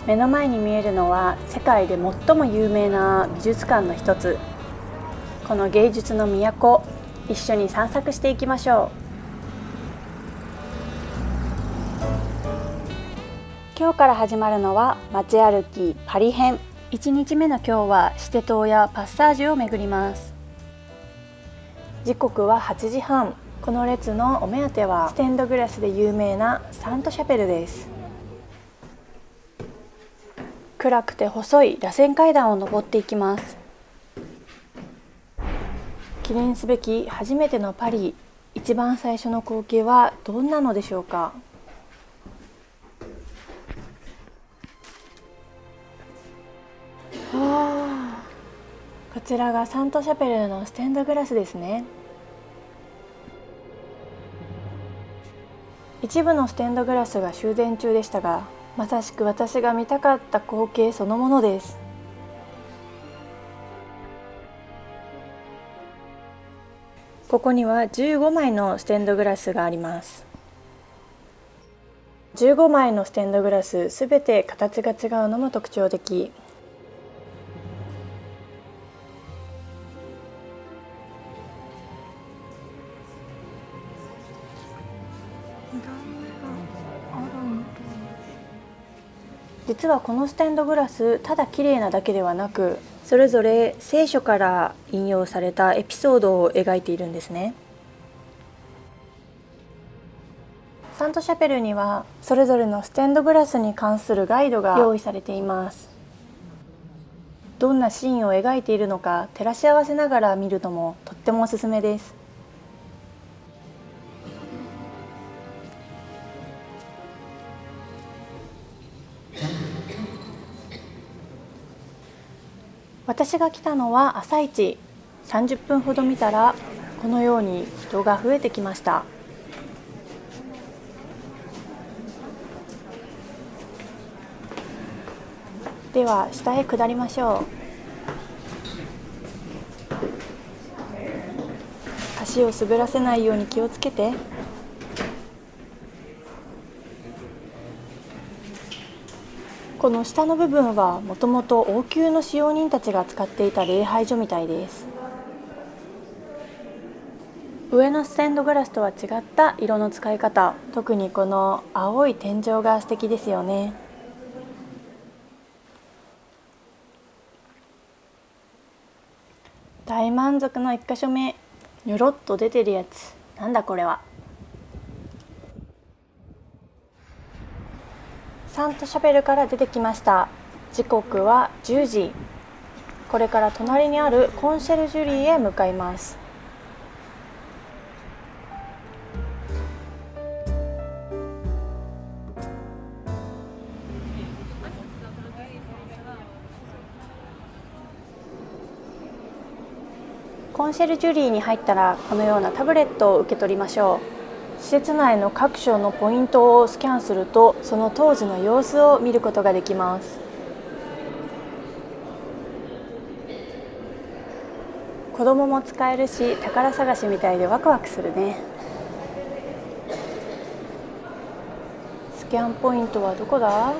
目の前に見えるのは世界で最も有名な美術館の一つ。この芸術の都、一緒に散策していきましょう。今日から始まるのは街歩きパリ編。1日目の今日はシテ島やパッサージュを巡ります。時刻は8時半。この列のお目当てはステンドグラスで有名なサントシャペルです。暗くて細い螺旋階段を登っていきます。記念すべき初めてのパリ、一番最初の光景はどんなのでしょうか。こちらがサントシャペルのステンドグラスですね。一部のステンドグラスが修繕中でしたが、まさしく私が見たかった光景そのものです。ここには15枚のステンドグラスがあります。15枚のステンドグラスすべて形が違うのも特徴的。実はこのステンドグラス、ただ綺麗なだけではなく、それぞれ聖書から引用されたエピソードを描いているんですね。サントシャペルにはそれぞれのステンドグラスに関するガイドが用意されています。どんなシーンを描いているのか照らし合わせながら見るのもとってもおすすめです。私が来たのは朝一。30分ほど見たらこのように人が増えてきました。では下へ下りましょう。足を滑らせないように気をつけて。この下の部分はもともと王宮の使用人たちが使っていた礼拝所みたいです。上のステンドグラスとは違った色の使い方、特にこの青い天井が素敵ですよね。大満足の1箇所目。ニョロっと出てるやつ、なんだこれは。サントシャペルから出てきました。時刻は10時。これから隣にあるコンシェルジュリーへ向かいます。コンシェルジュリーに入ったらこのようなタブレットを受け取りましょう。施設内の各所のポイントをスキャンすると、その当時の様子を見ることができます。子供も使えるし、宝探しみたいでワクワクするね。スキャンポイントはどこだ？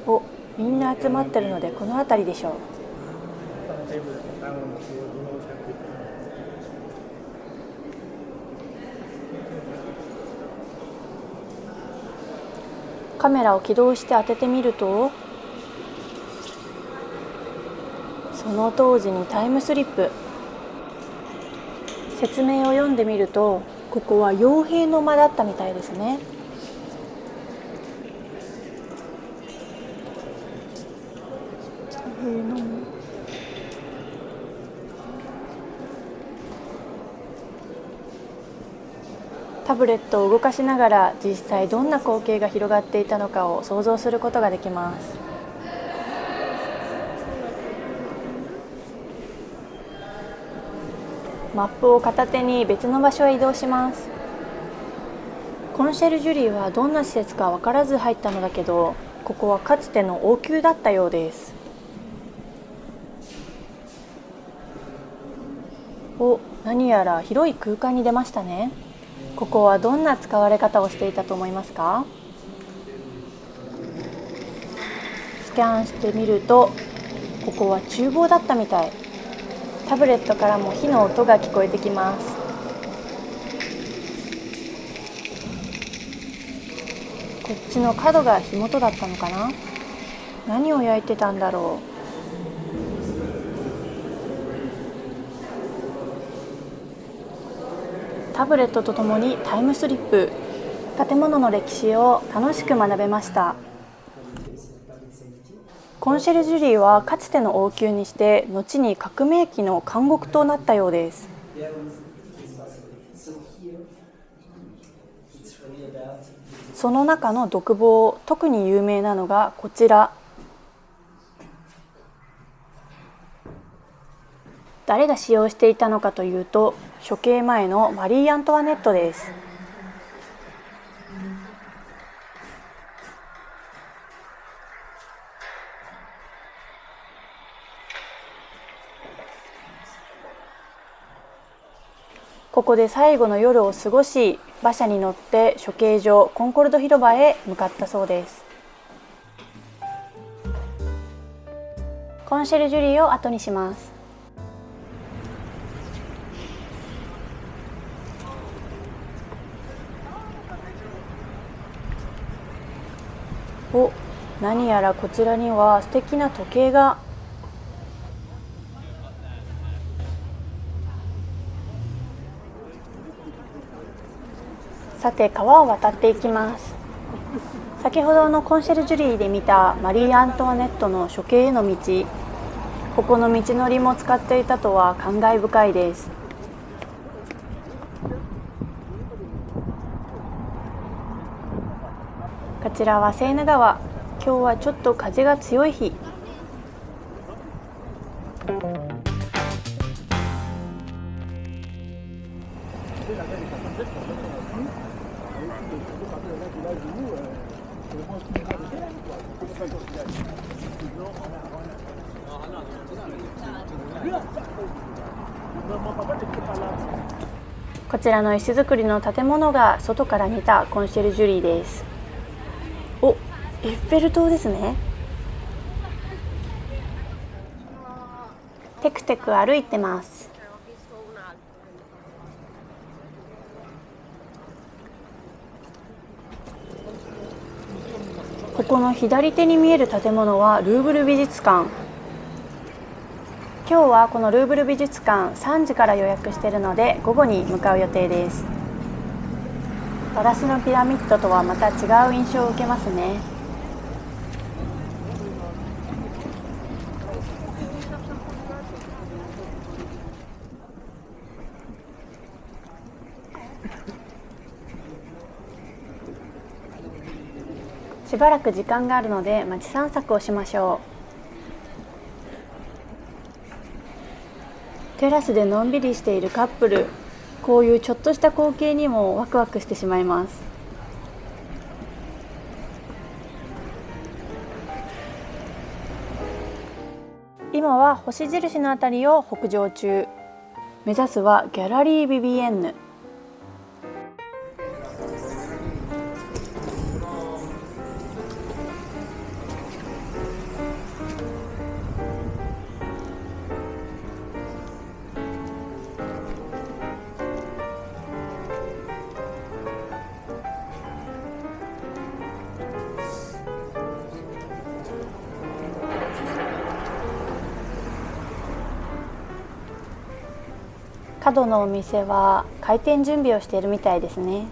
お、みんな集まってるのでこの辺りでしょう。カメラを起動して当ててみると、その当時にタイムスリップ。説明を読んでみると、ここは傭兵の間だったみたいですね。タブレットを動かしながら実際どんな光景が広がっていたのかを想像することができます。マップを片手に別の場所へ移動します。コンシェルジュリーはどんな施設か分からず入ったのだけど、ここはかつての王宮だったようです。お、何やら広い空間に出ましたね。ここはどんな使われ方をしていたと思いますか？スキャンしてみると、ここは厨房だったみたい。タブレットからも火の音が聞こえてきます。こっちの角が火元だったのかな？何を焼いてたんだろう。タブレットとともにタイムスリップ。建物の歴史を楽しく学べました。コンシェルジュリーはかつての王宮にして後に革命期の監獄となったようです。その中の独房、特に有名なのがこちら。誰が使用していたのかというと、処刑前のマリー・アントワネットです。ここで最後の夜を過ごし、馬車に乗って処刑場コンコルド広場へ向かったそうです。コンシェルジュリーを後にします。お、何やらこちらには素敵な時計が。さて、川を渡っていきます。先ほどのコンシェルジュリーで見たマリー・アントワネットの処刑への道、ここの道のりも使っていたとは感慨深いです。こちらはセーヌ川。今日はちょっと風が強い日。こちらの石造りの建物が外から見たコンシェルジュリーです。お、エッフェル塔ですね。テクテク歩いてます。ここの左手に見える建物はルーブル美術館。今日はこのルーブル美術館3時から予約しているので午後に向かう予定です。ガラスのピラミッドとはまた違う印象を受けますね。しばらく時間があるので街散策をしましょう。テラスでのんびりしているカップル、こういうちょっとした光景にもワクワクしてしまいます。今は星印のあたりを北上中。目指すはギャラリー・ビビエンヌ。角のお店は開店準備をしているみたいですね。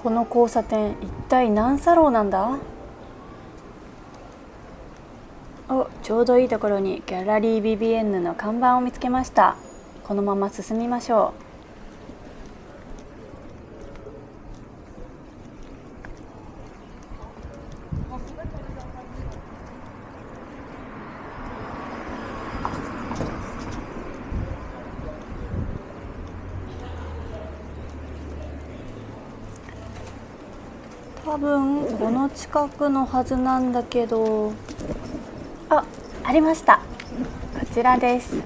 この交差点、一体何サローなんだ？お、ちょうどいいところにギャラリー・ビビエンヌの看板を見つけました。このまま進みましょう。多分この近くのはずなんだけど、ありました。こちらです。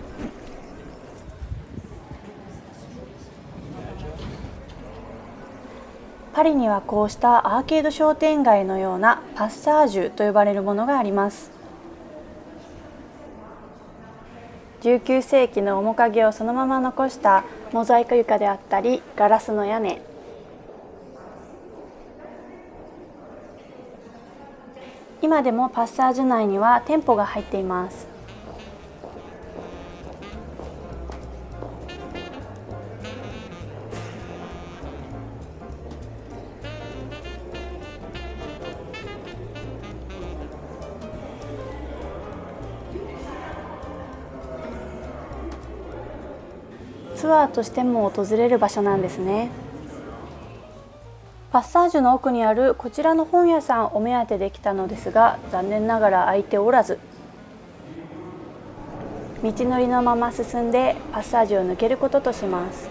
パリにはこうしたアーケード商店街のようなパッサージュと呼ばれるものがあります。19世紀の面影をそのまま残したモザイク床であったり、ガラスの屋根、今でもパッサージュ内には店舗が入っています。ツアーとしても訪れる場所なんですね。パッサージュの奥にあるこちらの本屋さんお目当てで来たのですが、残念ながら開いておらず、道のりのまま進んでパッサージュを抜けることとします。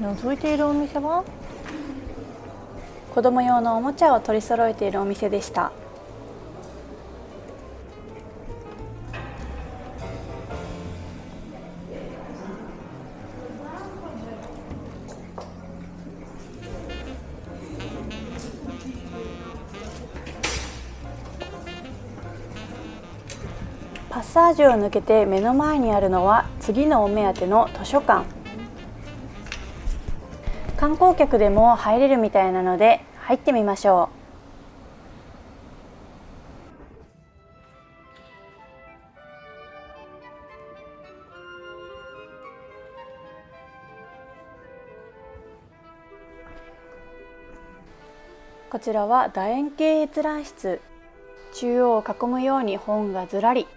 覗いているお店は子供用のおもちゃを取り揃えているお店でした。パッサージュを抜けて目の前にあるのは次のお目当ての図書館。観光客でも入れるみたいなので入ってみましょう。こちらは楕円形閲覧室。中央を囲むように本がずらり。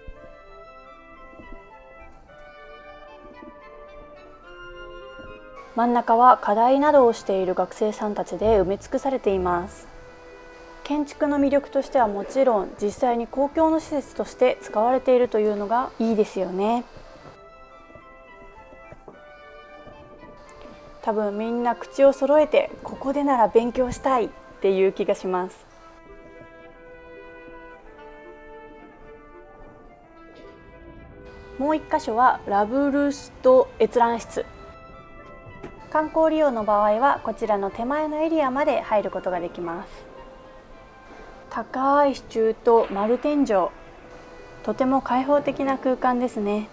真ん中は課題などをしている学生さんたちで埋め尽くされています。建築の魅力としてはもちろん、実際に公共の施設として使われているというのがいいですよね。多分みんな口を揃えてここでなら勉強したいっていう気がします。もう一箇所はラブルスト閲覧室。観光利用の場合はこちらの手前のエリアまで入ることができます。高い支柱と丸天井、とても開放的な空間ですね。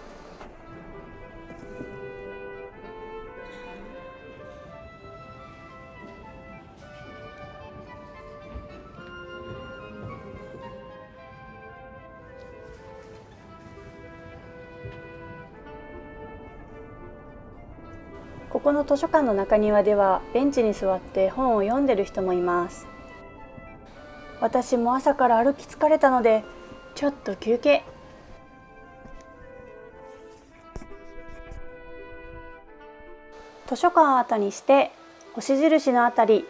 ここの図書館の中庭ではベンチに座って本を読んでる人もいます。私も朝から歩き疲れたのでちょっと休憩。図書館を後にして星印のあたり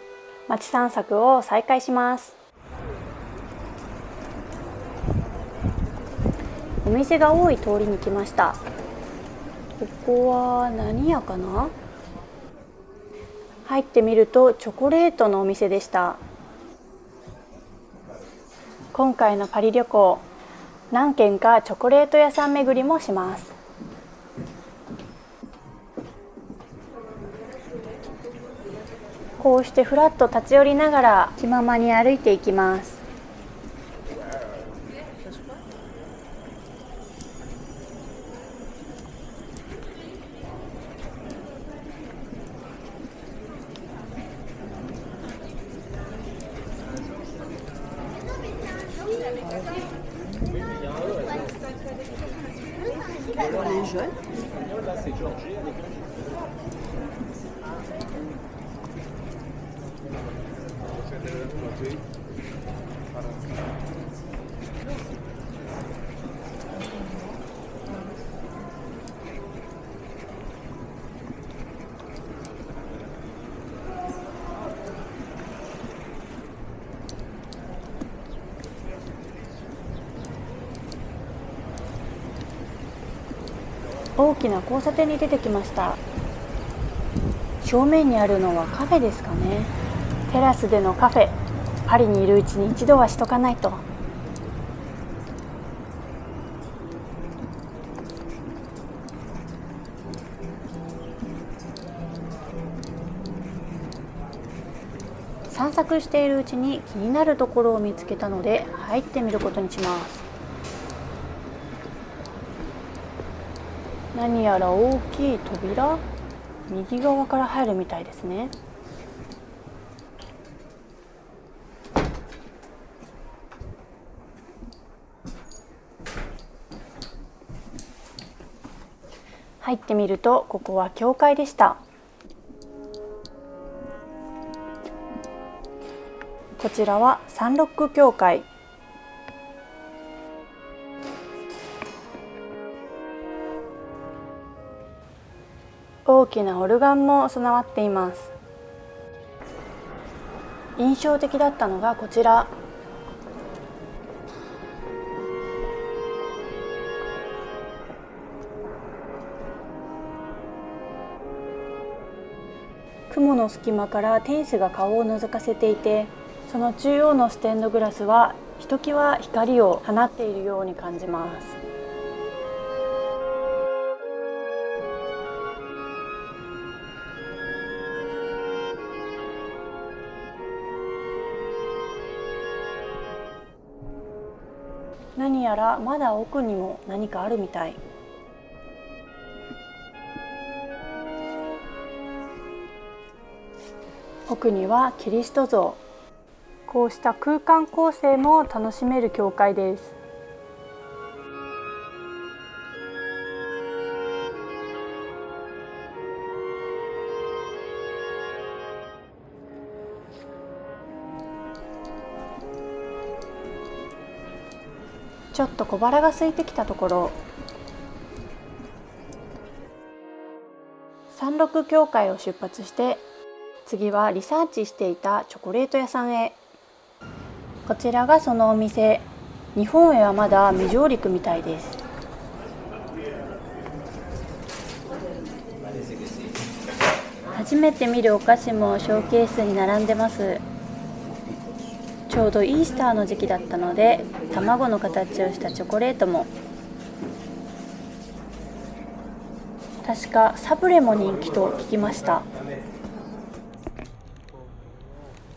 街散策を再開します。お店が多い通りに来ました。ここは何屋かな？入ってみるとチョコレートのお店でした。今回のパリ旅行、何軒かチョコレート屋さん巡りもします。こうしてふらっと立ち寄りながら気ままに歩いていきます。大きな交差点に出てきました。正面にあるのはカフェですかね。テラスでのカフェ、パリにいるうちに一度はしとかないと。散策しているうちに気になるところを見つけたので入ってみることにします。何やら大きい扉、右側から入るみたいですね。入ってみるとここは教会でした。こちらはサンロック教会。大きなオルガンも備わっています。印象的だったのがこちら。雲の隙間から天使が顔を覗かせていて、その中央のステンドグラスはひときわ光を放っているように感じます。何やらまだ奥にも何かあるみたい。奥にはキリスト像。こうした空間構成も楽しめる教会です。ちょっと小腹が空いてきたところ、サンロック教会を出発して、次はリサーチしていたチョコレート屋さんへ。こちらがそのお店。日本へはまだ未上陸みたいです。初めて見るお菓子もショーケースに並んでます。ちょうどイースターの時期だったので、卵の形をしたチョコレートも。確かサブレも人気と聞きました。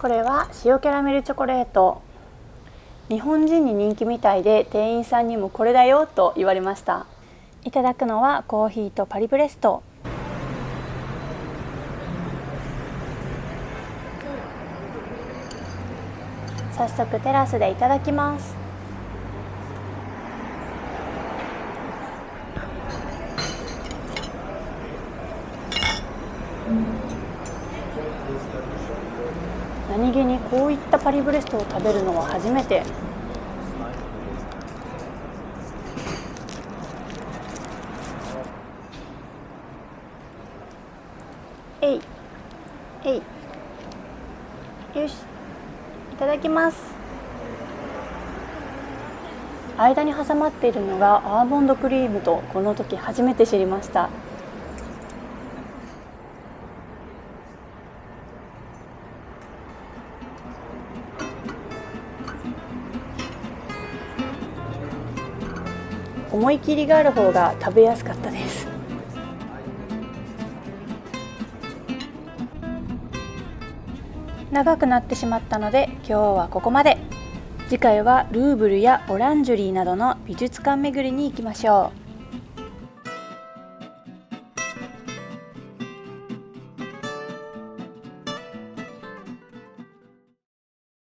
これは塩キャラメルチョコレート。日本人に人気みたいで、店員さんにもこれだよと言われました。いただくのはコーヒーとパリブレスト。早速テラスでいただきます。何気にこういったパリブレストを食べるのは初めて。えいえい、よし、いただきます。間に挟まっているのがアーモンドクリームと、この時初めて知りました。思い切りがある方が食べやすかったです。長くなってしまったので今日はここまで。次回はルーブルやオランジュリーなどの美術館巡りに行きましょう。